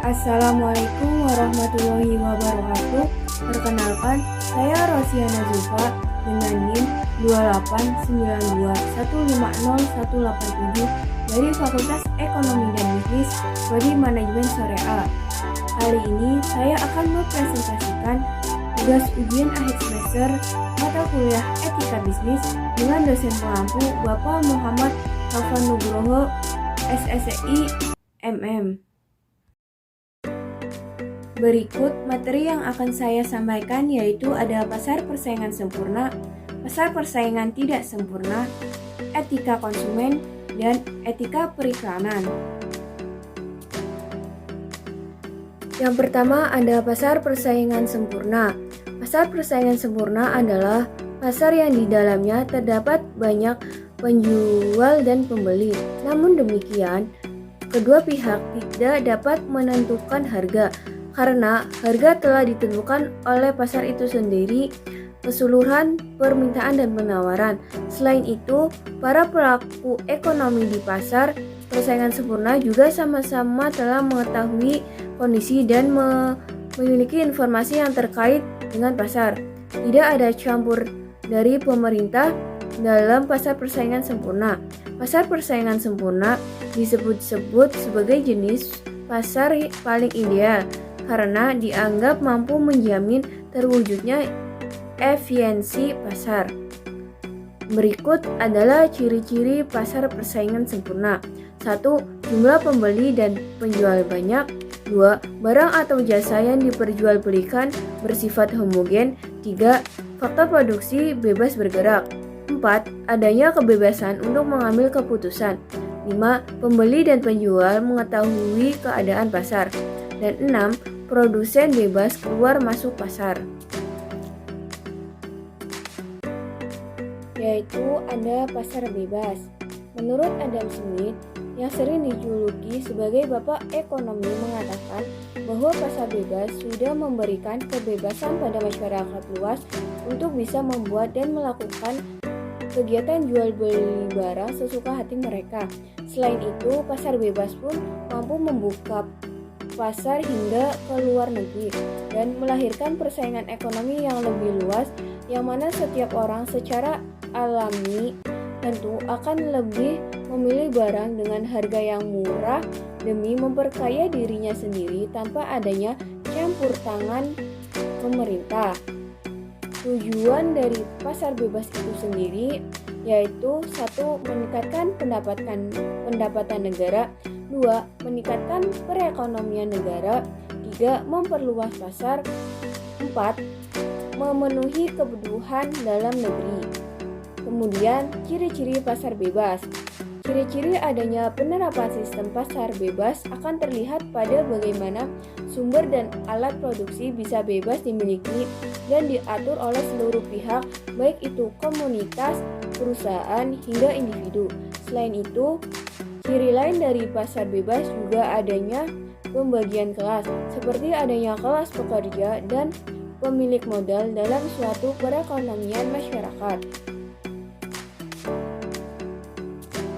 Assalamualaikum warahmatullahi wabarakatuh. Perkenalkan, saya Rosiana Zulfa dengan NIM 28921501187 dari Fakultas Ekonomi dan Bisnis Prodi Manajemen Syariah. Kali ini saya akan mempresentasikan tugas ujian akhir semester mata kuliah Etika Bisnis dengan dosen pengampu Bapak Muhammad Taufan Nugroho, SSI, MM. Berikut materi yang akan saya sampaikan yaitu ada pasar persaingan sempurna, pasar persaingan tidak sempurna, etika konsumen, dan etika periklanan. Yang pertama ada pasar persaingan sempurna. Pasar persaingan sempurna adalah pasar yang di dalamnya terdapat banyak penjual dan pembeli. Namun demikian, kedua pihak tidak dapat menentukan harga karena harga telah ditentukan oleh pasar itu sendiri, keseluruhan permintaan dan penawaran. Selain itu, para pelaku ekonomi di pasar persaingan sempurna juga sama-sama telah mengetahui kondisi dan memiliki informasi yang terkait dengan pasar. Tidak ada campur dari pemerintah dalam pasar persaingan sempurna. Pasar persaingan sempurna disebut-sebut sebagai jenis pasar paling ideal karena dianggap mampu menjamin terwujudnya efisiensi pasar. Berikut adalah ciri-ciri pasar persaingan sempurna. 1. Jumlah pembeli dan penjual banyak. 2. Barang atau jasa yang diperjualbelikan bersifat homogen. 3. Faktor produksi bebas bergerak. 4. Adanya kebebasan untuk mengambil keputusan. 5. Pembeli dan penjual mengetahui keadaan pasar. Dan 6. Produsen bebas keluar masuk pasar. Yaitu ada pasar bebas. Menurut Adam Smith, yang sering dijuluki sebagai Bapak Ekonomi, mengatakan bahwa pasar bebas sudah memberikan kebebasan pada masyarakat luas untuk bisa membuat dan melakukan kegiatan jual beli barang sesuka hati mereka. Selain itu, pasar bebas pun mampu membuka pasar hingga ke luar negeri dan melahirkan persaingan ekonomi yang lebih luas, yang mana setiap orang secara alami tentu akan lebih memilih barang dengan harga yang murah demi memperkaya dirinya sendiri tanpa adanya campur tangan pemerintah. Tujuan dari pasar bebas itu sendiri yaitu 1. Meningkatkan pendapatan negara. 2. Meningkatkan perekonomian negara. 3. Memperluas pasar. 4. Memenuhi kebutuhan dalam negeri. Kemudian, ciri-ciri pasar bebas. Ciri-ciri adanya penerapan sistem pasar bebas akan terlihat pada bagaimana sumber dan alat produksi bisa bebas dimiliki dan diatur oleh seluruh pihak, baik itu komunitas, perusahaan, hingga individu. Selain itu, ciri lain dari pasar bebas juga adanya pembagian kelas, seperti adanya kelas pekerja dan pemilik modal dalam suatu perekonomian masyarakat.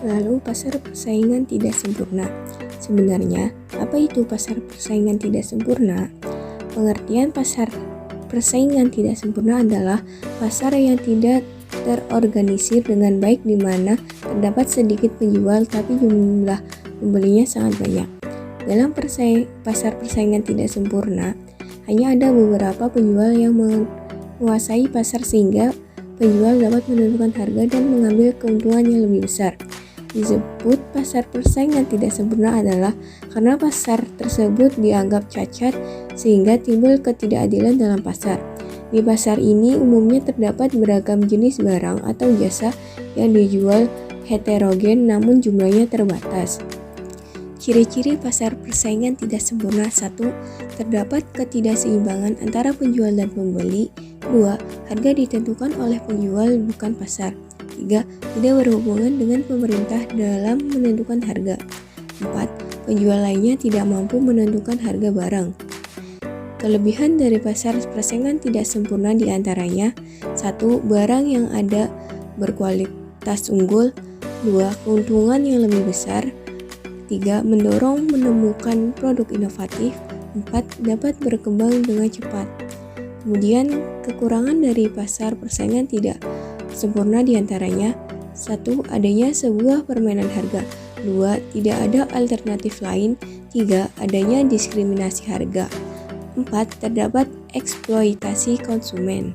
Lalu pasar persaingan tidak sempurna. Sebenarnya, apa itu pasar persaingan tidak sempurna? Pengertian pasar persaingan tidak sempurna adalah pasar yang tidak terorganisir dengan baik di mana terdapat sedikit penjual tapi jumlah pembelinya sangat banyak. Dalam pasar persaingan tidak sempurna, hanya ada beberapa penjual yang menguasai pasar sehingga penjual dapat menentukan harga dan mengambil keuntungan yang lebih besar. Disebut pasar persaingan tidak sempurna adalah karena pasar tersebut dianggap cacat sehingga timbul ketidakadilan dalam pasar. Di pasar ini umumnya terdapat beragam jenis barang atau jasa yang dijual heterogen namun jumlahnya terbatas. Ciri-ciri pasar persaingan tidak sempurna. 1. Terdapat ketidakseimbangan antara penjual dan pembeli. 2. Harga ditentukan oleh penjual bukan pasar. 3. Tidak berhubungan dengan pemerintah dalam menentukan harga. 4. Penjual lainnya tidak mampu menentukan harga barang. Kelebihan dari pasar persaingan tidak sempurna diantaranya 1. Barang yang ada berkualitas unggul. 2. Keuntungan yang lebih besar. 3. Mendorong menemukan produk inovatif. 4. Dapat berkembang dengan cepat. Kemudian, kekurangan dari pasar persaingan tidak sempurna diantaranya 1. Adanya sebuah permainan harga. 2. Tidak ada alternatif lain. 3. Adanya diskriminasi harga. 4. Terdapat eksploitasi konsumen.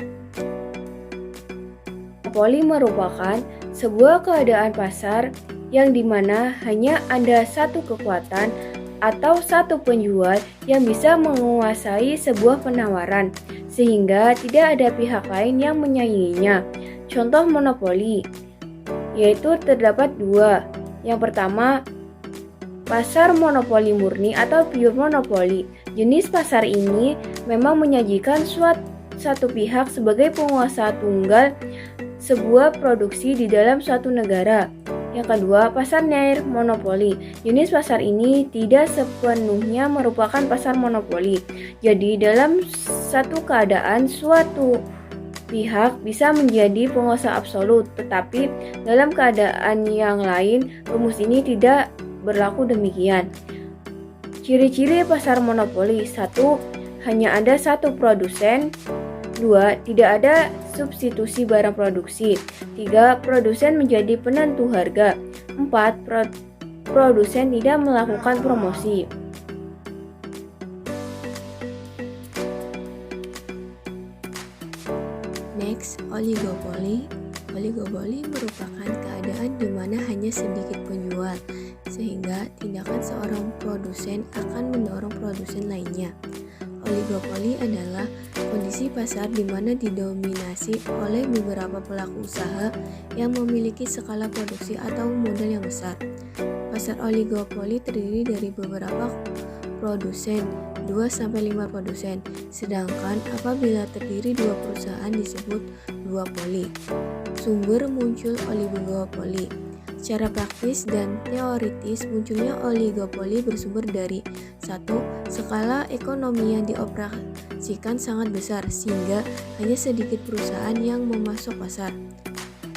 Monopoli merupakan sebuah keadaan pasar yang dimana hanya ada satu kekuatan atau satu penjual yang bisa menguasai sebuah penawaran, sehingga tidak ada pihak lain yang menyainginya. Contoh monopoli, yaitu terdapat dua. Yang pertama, pasar monopoli murni atau pure monopoli. Jenis pasar ini memang menyajikan satu pihak sebagai penguasa tunggal sebuah produksi di dalam suatu negara. Yang kedua, pasar near monopoli. Jenis pasar ini tidak sepenuhnya merupakan pasar monopoli. Jadi, dalam satu keadaan suatu pihak bisa menjadi penguasa absolut, tetapi dalam keadaan yang lain rumus ini tidak berlaku demikian. Ciri-ciri pasar monopoli: 1. Hanya ada satu produsen. 2. Tidak ada substitusi barang produksi. 3. Produsen menjadi penentu harga. 4. Produsen tidak melakukan promosi. Next, oligopoli. Oligopoli merupakan keadaan di mana hanya sedikit penjual, sehingga tindakan seorang produsen akan mendorong produsen lainnya. Oligopoli adalah kondisi pasar di mana didominasi oleh beberapa pelaku usaha yang memiliki skala produksi atau modal yang besar. Pasar oligopoli terdiri dari beberapa produsen, 2-5 produsen, sedangkan apabila terdiri 2 perusahaan disebut duopoli. Sumber muncul oligopoli. Secara praktis dan teoritis, munculnya oligopoli bersumber dari 1. Skala ekonomi yang dioperasikan sangat besar sehingga hanya sedikit perusahaan yang memasok pasar.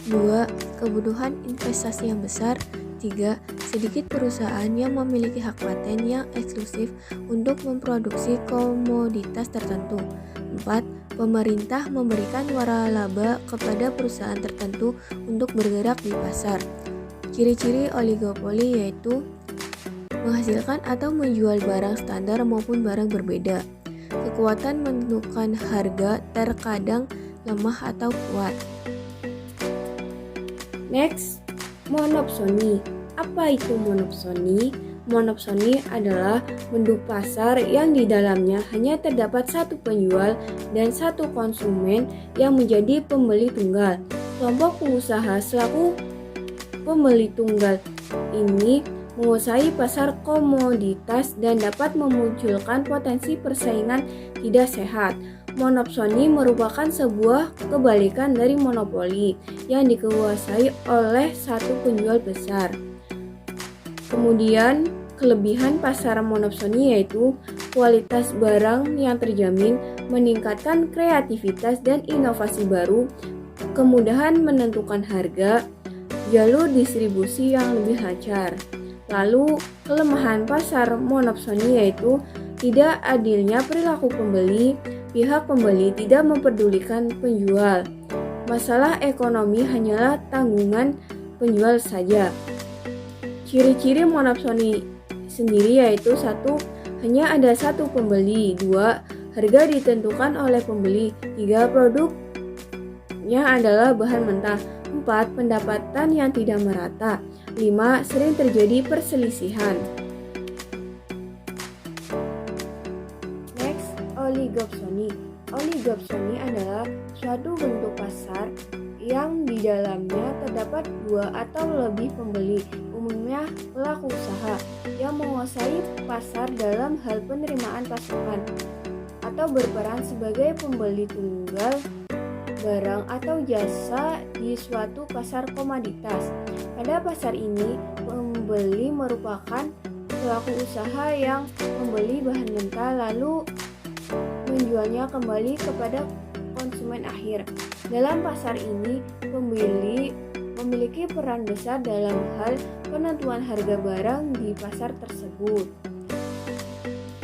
2. Kebutuhan investasi yang besar. 3. Sedikit perusahaan yang memiliki hak paten yang eksklusif untuk memproduksi komoditas tertentu. 4. Pemerintah memberikan waralaba kepada perusahaan tertentu untuk bergerak di pasar. Ciri-ciri oligopoli yaitu menghasilkan atau menjual barang standar maupun barang berbeda. Kekuatan menentukan harga terkadang lemah atau kuat. Next, monopsoni. Apa itu monopsoni? Monopsoni adalah bentuk pasar yang di dalamnya hanya terdapat satu penjual dan satu konsumen yang menjadi pembeli tunggal. Kelompok pengusaha selaku pembeli tunggal ini menguasai pasar komoditas dan dapat memunculkan potensi persaingan tidak sehat. Monopsoni merupakan sebuah kebalikan dari monopoli yang dikuasai oleh satu penjual besar. Kemudian, kelebihan pasar monopsoni yaitu kualitas barang yang terjamin, meningkatkan kreativitas dan inovasi baru, kemudahan menentukan harga, jalur distribusi yang lebih lancar. Lalu, kelemahan pasar monopsoni yaitu tidak adilnya perilaku pembeli, pihak pembeli tidak memperdulikan penjual. Masalah ekonomi hanyalah tanggungan penjual saja. Ciri-ciri monopsoni sendiri yaitu 1. Hanya ada satu pembeli. 2. Harga ditentukan oleh pembeli. 3. Produknya adalah bahan mentah. 4. Pendapatan yang tidak merata. 5. Sering terjadi perselisihan. Next, oligopsoni. Oligopsoni adalah suatu bentuk pasar yang di dalamnya terdapat 2 atau lebih pembeli, umumnya pelaku usaha, yang menguasai pasar dalam hal penerimaan pasokan atau berperan sebagai pembeli tunggal barang atau jasa di suatu pasar komoditas. Pada pasar ini, pembeli merupakan pelaku usaha yang membeli bahan mentah lalu menjualnya kembali kepada konsumen akhir. Dalam pasar ini, pembeli memiliki peran besar dalam hal penentuan harga barang di pasar tersebut.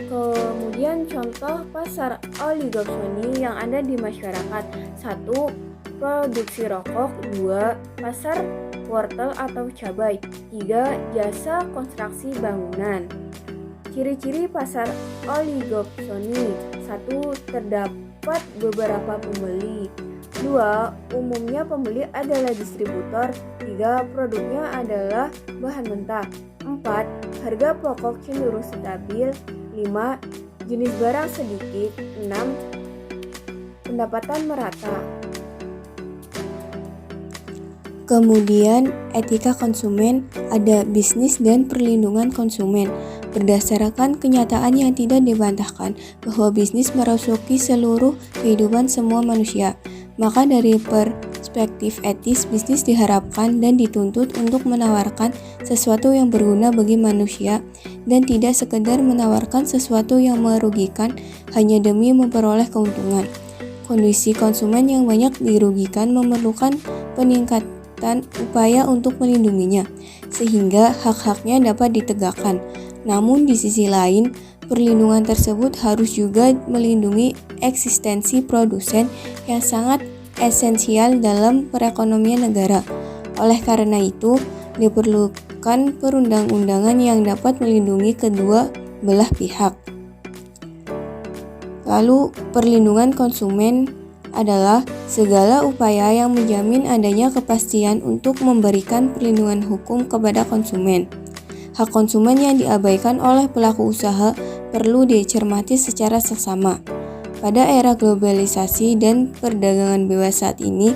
Kemudian contoh pasar oligopsoni yang ada di masyarakat. 1. Produksi rokok. 2. Pasar wortel atau cabai. 3. Jasa konstruksi bangunan. Ciri-ciri pasar oligopsoni. 1. Terdapat beberapa pembeli. 2. Umumnya pembeli adalah distributor. 3. Produknya adalah bahan mentah. 4. Harga pokok cenderung stabil. 5. Jenis barang sedikit. 6. Pendapatan merata. Kemudian, etika konsumen, ada bisnis dan perlindungan konsumen. Berdasarkan kenyataan yang tidak dibantahkan bahwa bisnis merasuki seluruh kehidupan semua manusia, maka dari perspektif etis, bisnis diharapkan dan dituntut untuk menawarkan sesuatu yang berguna bagi manusia dan tidak sekedar menawarkan sesuatu yang merugikan hanya demi memperoleh keuntungan. Kondisi konsumen yang banyak dirugikan memerlukan peningkatan upaya untuk melindunginya, sehingga hak-haknya dapat ditegakkan. Namun di sisi lain, perlindungan tersebut harus juga melindungi eksistensi produsen yang sangat esensial dalam perekonomian negara. Oleh karena itu, diperlukan perundang-undangan yang dapat melindungi kedua belah pihak. Lalu, perlindungan konsumen adalah segala upaya yang menjamin adanya kepastian untuk memberikan perlindungan hukum kepada konsumen. Hak konsumen yang diabaikan oleh pelaku usaha perlu dicermati secara seksama. Pada era globalisasi dan perdagangan bebas saat ini,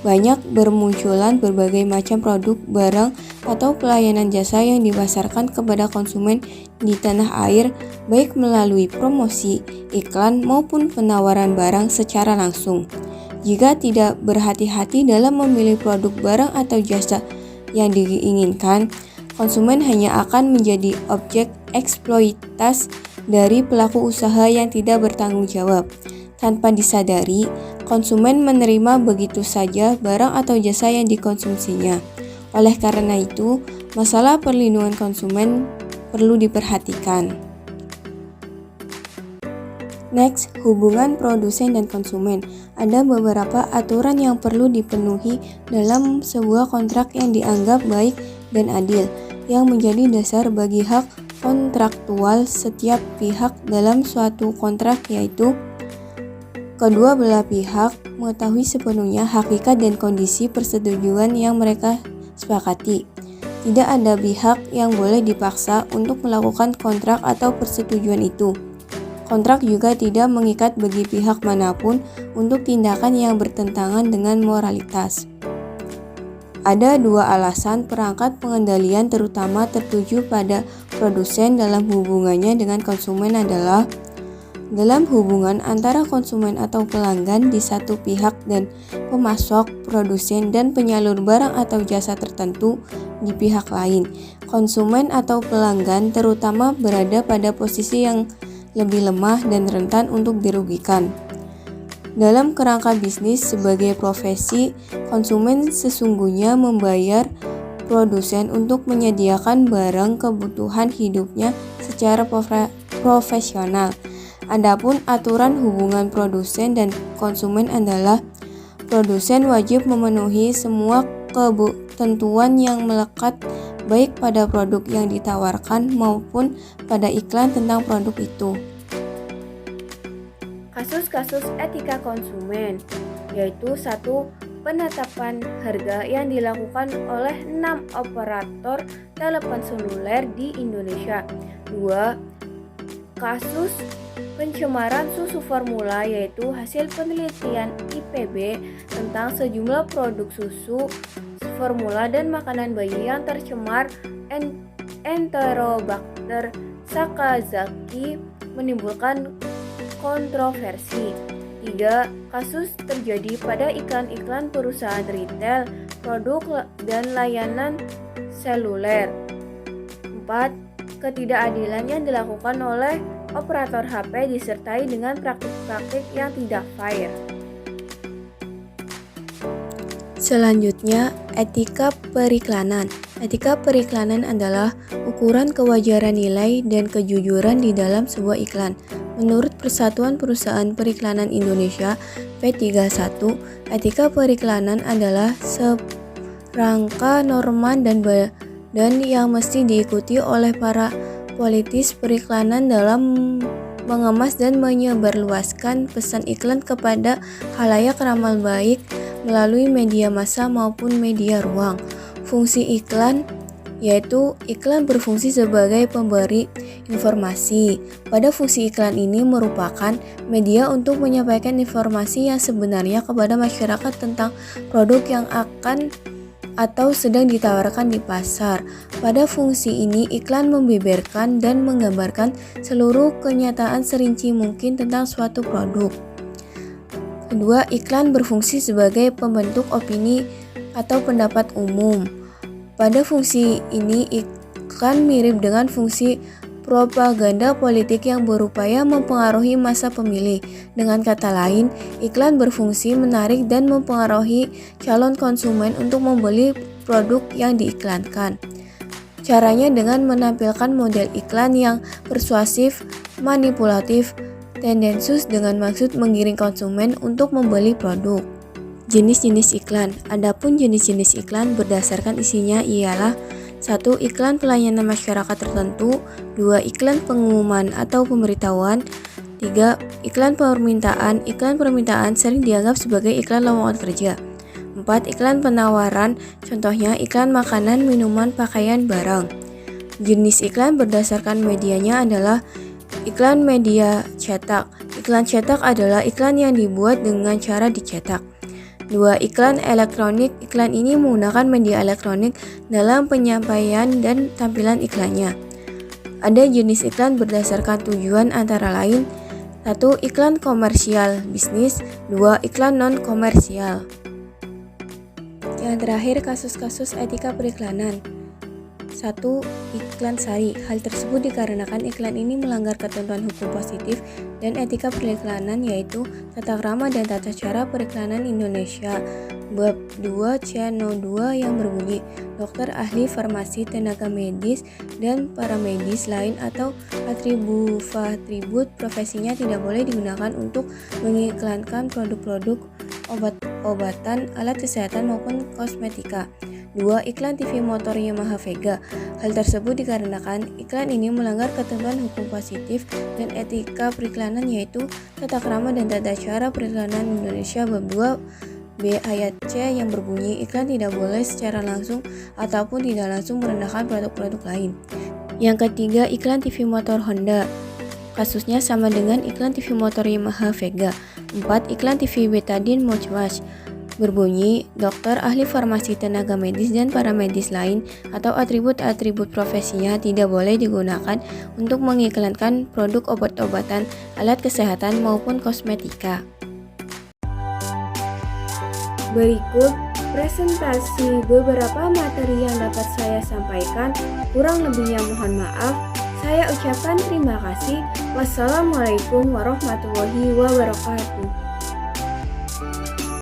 banyak bermunculan berbagai macam produk, barang, atau pelayanan jasa yang dipasarkan kepada konsumen di tanah air, baik melalui promosi, iklan, maupun penawaran barang secara langsung. Jika tidak berhati-hati dalam memilih produk, barang, atau jasa yang diinginkan, konsumen hanya akan menjadi objek eksploitasi dari pelaku usaha yang tidak bertanggung jawab. Tanpa disadari, konsumen menerima begitu saja barang atau jasa yang dikonsumsinya. Oleh karena itu, masalah perlindungan konsumen perlu diperhatikan. Next, hubungan produsen dan konsumen. Ada beberapa aturan yang perlu dipenuhi dalam sebuah kontrak yang dianggap baik dan adil, yang menjadi dasar bagi hak kontraktual setiap pihak dalam suatu kontrak, yaitu kedua belah pihak mengetahui sepenuhnya hakikat dan kondisi persetujuan yang mereka sepakati. Tidak ada pihak yang boleh dipaksa untuk melakukan kontrak atau persetujuan itu. Kontrak juga tidak mengikat bagi pihak manapun untuk tindakan yang bertentangan dengan moralitas. Ada dua alasan perangkat pengendalian terutama tertuju pada produsen dalam hubungannya dengan konsumen adalah dalam hubungan antara konsumen atau pelanggan di satu pihak dan pemasok, produsen, dan penyalur barang atau jasa tertentu di pihak lain. Konsumen atau pelanggan terutama berada pada posisi yang lebih lemah dan rentan untuk dirugikan. Dalam kerangka bisnis sebagai profesi, konsumen sesungguhnya membayar produsen untuk menyediakan barang kebutuhan hidupnya secara profesional. Adapun aturan hubungan produsen dan konsumen adalah produsen wajib memenuhi semua ketentuan yang melekat baik pada produk yang ditawarkan maupun pada iklan tentang produk itu. Kasus-kasus etika konsumen, yaitu 1. Penetapan harga yang dilakukan oleh 6 operator telepon seluler di Indonesia. 2. Kasus pencemaran susu formula, yaitu hasil penelitian IPB tentang sejumlah produk susu formula dan makanan bayi yang tercemar Enterobacter sakazaki menimbulkan kontroversi. 3. Kasus terjadi pada iklan-iklan perusahaan retail, produk dan layanan seluler. 4. Ketidakadilan yang dilakukan oleh operator HP disertai dengan praktik-praktik yang tidak fair. Selanjutnya, etika periklanan. Etika periklanan adalah ukuran kewajaran nilai dan kejujuran di dalam sebuah iklan. Menurut Persatuan Perusahaan Periklanan Indonesia P31, etika periklanan adalah serangka norma dan yang mesti diikuti oleh para politis periklanan dalam mengemas dan menyebarluaskan pesan iklan kepada khalayak ramah baik melalui media massa maupun media ruang. Fungsi iklan yaitu iklan berfungsi sebagai pemberi informasi. Pada fungsi iklan ini merupakan media untuk menyampaikan informasi yang sebenarnya kepada masyarakat tentang produk yang akan atau sedang ditawarkan di pasar. Pada fungsi ini, iklan membeberkan dan menggambarkan seluruh kenyataan serinci mungkin tentang suatu produk. Kedua, iklan berfungsi sebagai pembentuk opini atau pendapat umum. Pada fungsi ini, iklan mirip dengan fungsi propaganda politik yang berupaya mempengaruhi masa pemilih. Dengan kata lain, iklan berfungsi menarik dan mempengaruhi calon konsumen untuk membeli produk yang diiklankan. Caranya dengan menampilkan model iklan yang persuasif, manipulatif, tendensius dengan maksud menggiring konsumen untuk membeli produk. Jenis-jenis iklan. Adapun jenis-jenis iklan berdasarkan isinya ialah 1. Iklan pelayanan masyarakat tertentu. 2. Iklan pengumuman atau pemberitahuan. 3. Iklan permintaan. Iklan permintaan sering dianggap sebagai iklan lowongan kerja. 4. Iklan penawaran. Contohnya iklan makanan, minuman, pakaian, barang. Jenis iklan berdasarkan medianya adalah iklan media cetak. Iklan cetak adalah iklan yang dibuat dengan cara dicetak. 2. Iklan elektronik. Iklan ini menggunakan media elektronik dalam penyampaian dan tampilan iklannya. Ada jenis iklan berdasarkan tujuan antara lain 1. Iklan komersial bisnis. 2. Iklan non-komersial. Yang terakhir, kasus-kasus etika periklanan. 1. Iklan sari. Hal tersebut dikarenakan iklan ini melanggar ketentuan hukum positif dan etika periklanan yaitu tata krama dan tata cara periklanan Indonesia bab 2 C No 2 yang berbunyi dokter, ahli farmasi, tenaga medis, dan paramedis lain atau atribut profesinya tidak boleh digunakan untuk mengiklankan produk-produk obat-obatan, alat kesehatan maupun kosmetika. 2. Iklan TV motor Yamaha Vega. Hal tersebut dikarenakan iklan ini melanggar ketentuan hukum positif dan etika periklanan yaitu tata krama dan tata cara periklanan Indonesia bab 2 B ayat C yang berbunyi iklan tidak boleh secara langsung ataupun tidak langsung merendahkan produk-produk lain. Yang ketiga, iklan TV motor Honda. Kasusnya sama dengan iklan TV motor Yamaha Vega. 4. Iklan TV Betadine Mouthwash berbunyi dokter, ahli farmasi, tenaga medis, dan paramedis lain atau atribut-atribut profesinya tidak boleh digunakan untuk mengiklankan produk obat-obatan, alat kesehatan maupun kosmetika. Berikut presentasi beberapa materi yang dapat saya sampaikan. Kurang lebihnya mohon maaf. Saya ucapkan terima kasih. Wassalamualaikum warahmatullahi wabarakatuh.